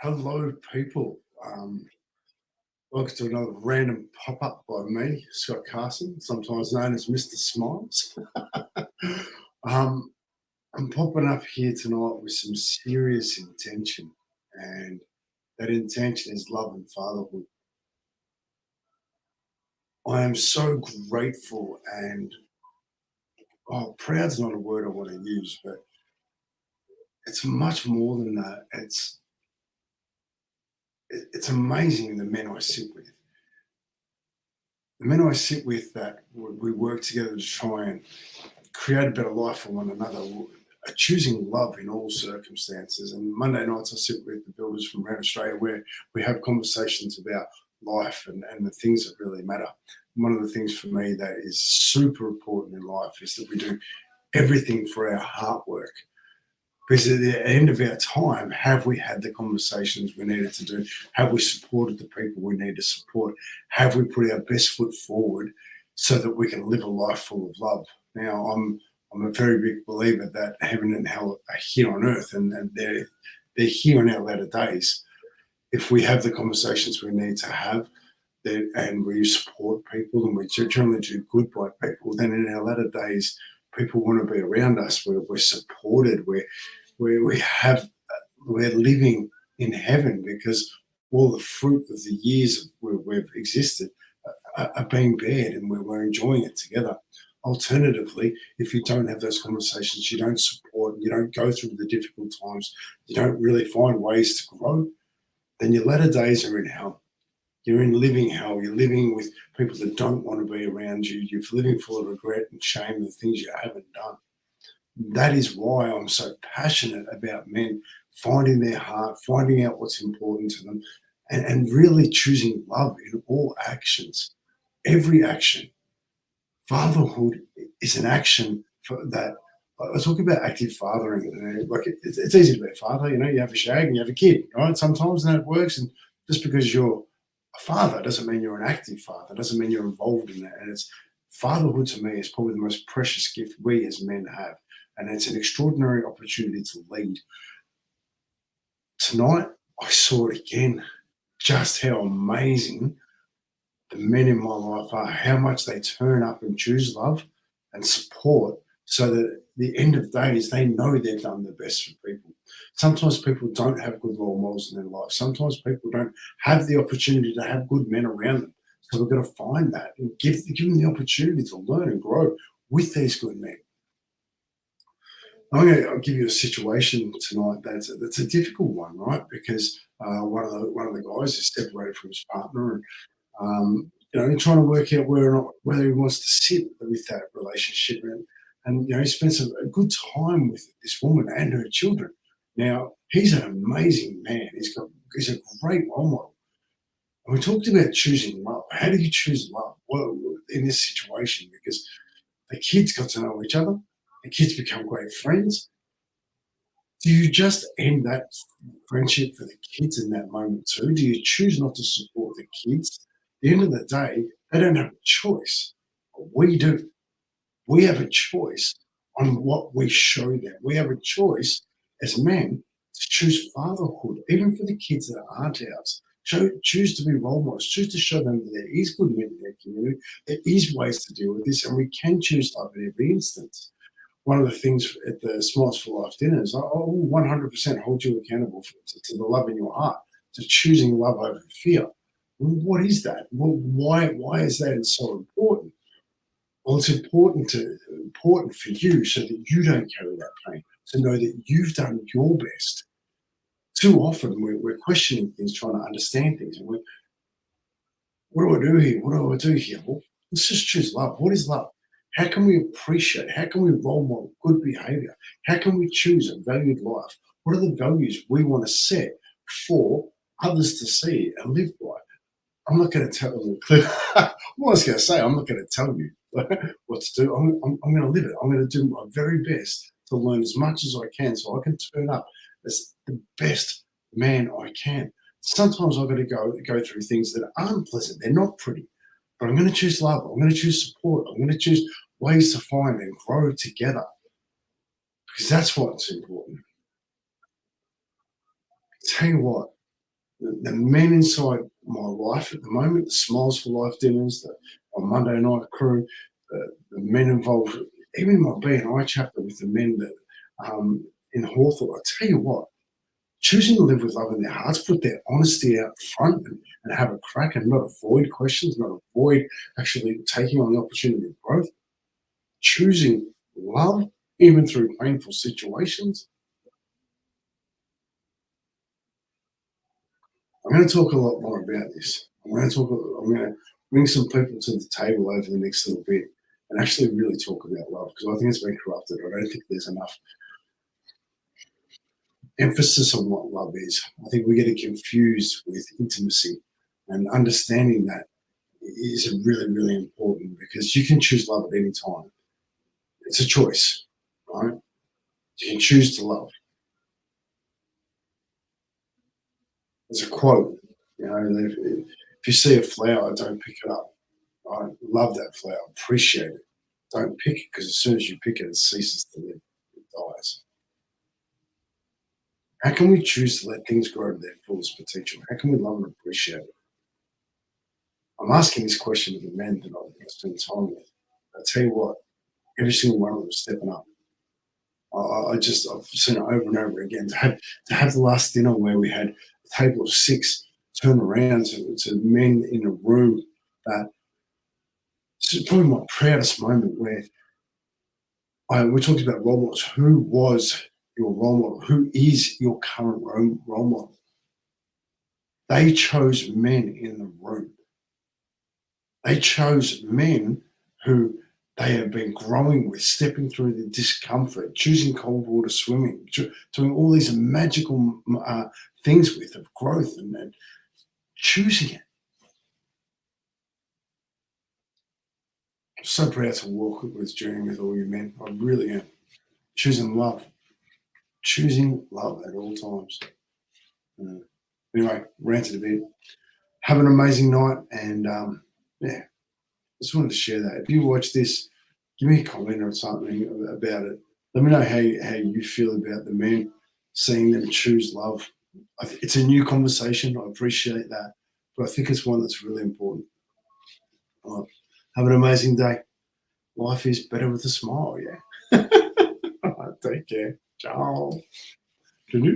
Hello, people. Welcome to another random pop up by me, Scott Carson, sometimes known as Mr. Smiles. um, I'm popping up here tonight with some serious intention, and that intention is love and fatherhood. I am so grateful and proud's not a word I want to use, but it's much more than that. It's amazing the men I sit with. The men I sit with that we work together to try and create a better life for one another, choosing love in all circumstances. And Monday nights, I sit with the builders from around Australia where we have conversations about life and the things that really matter. One of the things for me that is super important in life is that we do everything for our heart work. Because at the end of our time, have we had the conversations we needed to do? Have we supported the people we need to support? Have we put our best foot forward so that we can live a life full of love? Now, I'm a very big believer that heaven and hell are here on earth, and they're here in our latter days. If we have the conversations we need to have, and we support people and we generally do good by people, then in our latter days, people want to be around us. We're supported. We have we're living in heaven because all the fruit of the years where we've existed are being bared and we're enjoying it together. Alternatively, if you don't have those conversations, you don't support, you don't go through the difficult times, you don't really find ways to grow, then your latter days are in hell. You're in living hell. You're living with people that don't want to be around you. You're living full of regret and shame of things you haven't done. That is why I'm so passionate about men finding their heart, finding out what's important to them, and really choosing love in all actions. Every action. Fatherhood is an action for that. I was talking about active fathering. Like it's easy to be a father. You have a shag and you have a kid, right? Sometimes and that works. And just because you're a father doesn't mean you're an active father. Doesn't mean you're involved in that. And it's fatherhood to me is probably the most precious gift we as men have, and it's an extraordinary opportunity to lead. Tonight, I saw it again. Just how amazing the men in my life are, how much they turn up and choose love and support so that at the end of days, they know they've done the best for people. Sometimes people don't have good role models in their life. Sometimes people don't have the opportunity to have good men around them. So we've got to find that and give them the opportunity to learn and grow with these good men. I'll give you a situation tonight that's a difficult one, right? Because one of the guys is separated from his partner, and trying to work out whether he wants to sit with that relationship, and he spends a good time with this woman and her children. Now he's an amazing man. He's a great role model. And we talked about choosing love. How do you choose love? Well, in this situation, because the kids got to know each other, the kids become great friends. Do you just end that friendship for the kids in that moment too? Do you choose not to support the kids? At the end of the day, they don't have a choice. We do. We have a choice on what we show them. We have a choice as men to choose fatherhood, even for the kids that aren't ours. Choose to be role models. Choose to show them that there is good men in their community. There is ways to deal with this, and we can choose love in every instance. One of the things at the Smiles for Life dinners, I will 100% hold you accountable to the love in your heart, to choosing love over fear. Well, what is that? Well, why is that so important? Well, it's important for you so that you don't carry that pain, to know that you've done your best. Too often we're questioning things, trying to understand things, and what do I do here? What do I do here? Well, let's just choose love. What is love? How can we appreciate? How can we role model good behavior? How can we choose a valued life? What are the values we want to set for others to see and live by? I'm not going to tell them. I was going to say, I'm not going to tell you what to do. I'm going to live it. I'm going to do my very best to learn as much as I can so I can turn up as the best man I can. Sometimes I've got to go through things that aren't pleasant. They're not pretty. But I'm going to choose love. I'm going to choose support. I'm going to choose ways to find and grow together because that's what's important. Tell you what, The men inside my life at the moment, the Smiles for Life dinners, the on Monday night crew, the men involved, even my B&I chapter with the men that in Hawthorne. I tell you what, choosing to live with love in their hearts, put their honesty out front and have a crack and not avoid questions, not avoid actually taking on the opportunity of growth, choosing love even through painful situations. I'm going to talk a lot more about this. I'm going to bring some people to the table over the next little bit and actually really talk about love because I think it's been corrupted. I don't think there's enough emphasis on what love is. I think we get it confused with intimacy, and understanding that is really, really important because you can choose love at any time. It's a choice, right? You can choose to love. There's a quote, if you see a flower, don't pick it up. Right? Love that flower, appreciate it. Don't pick it because as soon as you pick it, it ceases to live. It dies. How can we choose to let things grow to their fullest potential? How can we love and appreciate it? I'm asking this question to the men that I spend time with. I tell you what, every single one of them is stepping up. I've seen it over and over again. To have the last dinner where we had a table of six turn around to men in a room that this is probably my proudest moment where we talked about role models. Who was your role model? Who is your current role model? They chose men in the room. They chose men who they have been growing with, stepping through the discomfort, choosing cold water swimming, doing all these magical things with of growth and choosing it. I'm so proud to walk with this journey with all you men. I really am. Choosing love at all times. Uh, anyway, ranted a bit. Have an amazing night, and yeah, just wanted to share that. If you watch this, give me a comment or something about it. Let me know how you feel about the men, seeing them choose love. It's a new conversation. I appreciate that, but I think it's one that's really important. All right. Have an amazing day. Life is better with a smile. Yeah. All right, take care. Ciao.